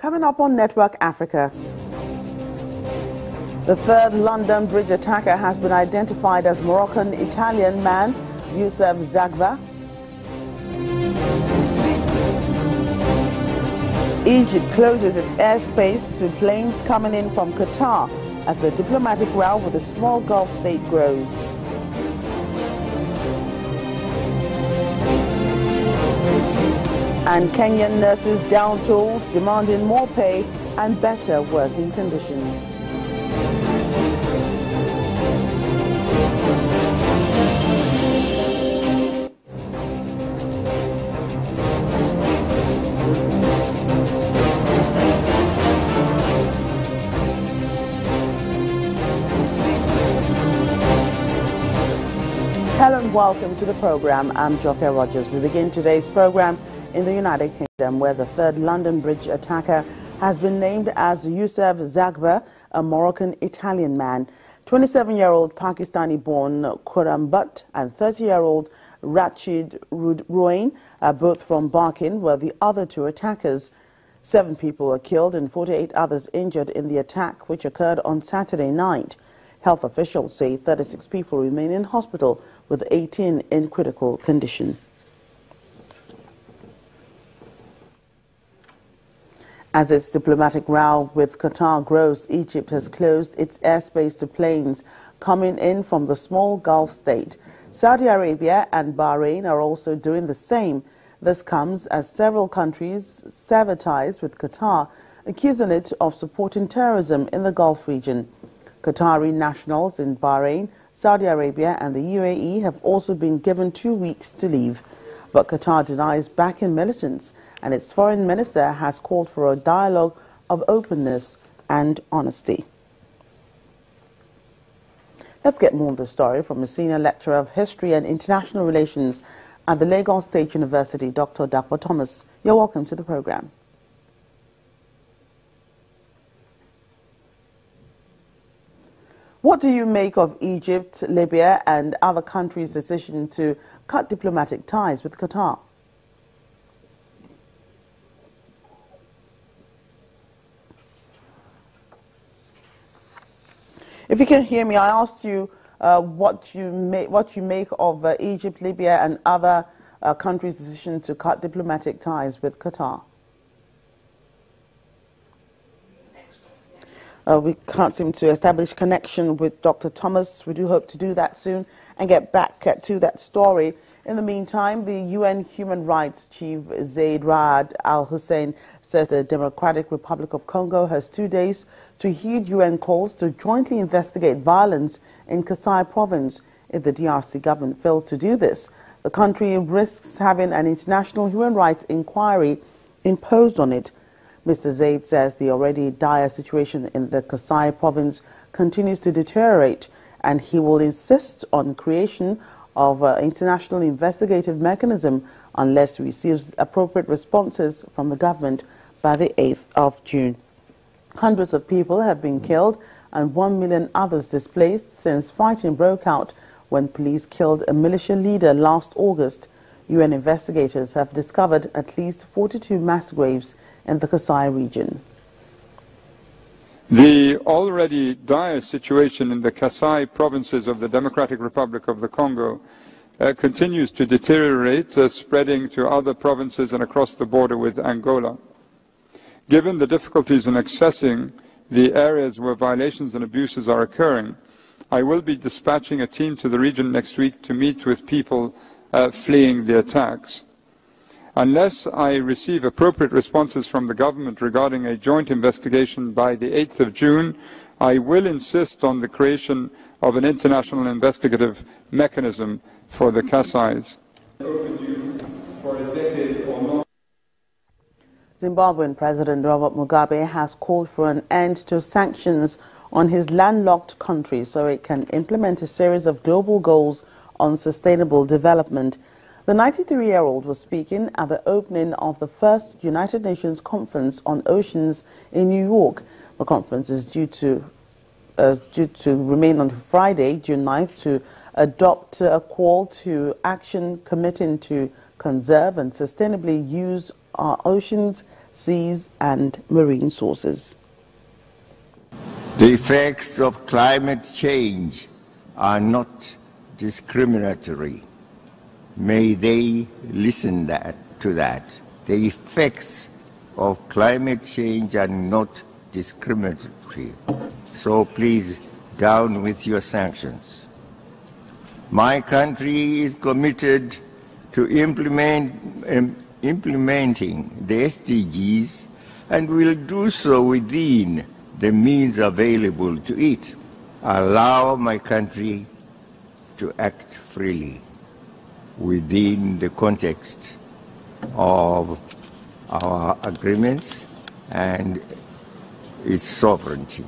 Coming up on Network Africa, the third London Bridge attacker has been identified as Moroccan-Italian man Youssef Zagba. Egypt closes its airspace to planes coming in from Qatar as the diplomatic row with the small Gulf state grows. And Kenyan nurses down tools, demanding more pay and better working conditions. Hello and welcome to the program. I'm Joke Rogers. We begin today's program in the United Kingdom, where the third London Bridge attacker has been named as Youssef Zagba, a Moroccan-Italian man. 27-year-old Pakistani-born Quram Butt and 30-year-old Rachid Rouain, both from Barking, were the other two attackers. 7 people were killed and 48 others injured in the attack, which occurred on Saturday night. Health officials say 36 people remain in hospital, with 18 in critical condition. As its diplomatic row with Qatar grows, Egypt has closed its airspace to planes coming in from the small Gulf state. Saudi Arabia and Bahrain are also doing the same. This comes as several countries sever ties with Qatar, accusing it of supporting terrorism in the Gulf region. Qatari nationals in Bahrain, Saudi Arabia and the UAE have also been given 2 weeks to leave. But Qatar denies backing militants, and its foreign minister has called for a dialogue of openness and honesty. Let's get more of the story from a senior lecturer of history and international relations at the Lagos State University, Dr. Dapo Thomas. You're welcome to the program. What do you make of Egypt, Libya and other countries' decision to cut diplomatic ties with Qatar? If you can hear me, I asked you what you make of Egypt, Libya and other countries' decision to cut diplomatic ties with Qatar. We can't seem to establish connection with Dr. Thomas. We do hope to do that soon and get back to that story. In the meantime, the UN Human Rights Chief Zeid Ra'ad Al Hussein says the Democratic Republic of Congo has 2 days to heed UN calls to jointly investigate violence in Kasai province. If the DRC government fails to do this, the country risks having an international human rights inquiry imposed on it. Mr. Zeid says the already dire situation in the Kasai province continues to deteriorate, and he will insist on creation of an international investigative mechanism unless he receives appropriate responses from the government by the 8th of June. Hundreds of people have been killed and 1 million others displaced since fighting broke out when police killed a militia leader last August. UN investigators have discovered at least 42 mass graves in the Kasai region. The already dire situation in the Kasai provinces of the Democratic Republic of the Congo continues to deteriorate, spreading to other provinces and across the border with Angola. Given the difficulties in accessing the areas where violations and abuses are occurring, I will be dispatching a team to the region next week to meet with people fleeing the attacks. Unless I receive appropriate responses from the government regarding a joint investigation by the 8th of June, I will insist on the creation of an international investigative mechanism for the Kasais. Zimbabwean President Robert Mugabe has called for an end to sanctions on his landlocked country so it can implement a series of global goals on sustainable development. The 93-year-old was speaking at the opening of the first United Nations Conference on Oceans in New York. The conference is due to remain on Friday, June 9th, to adopt a call to action committing to conserve and sustainably use our oceans, seas and marine sources. The effects of climate change are not discriminatory. May they listen to that. The effects of climate change are not discriminatory. So please, down with your sanctions. My country is committed to implementing the SDGs and will do so within the means available to it. Allow my country to act freely within the context of our agreements and its sovereignty.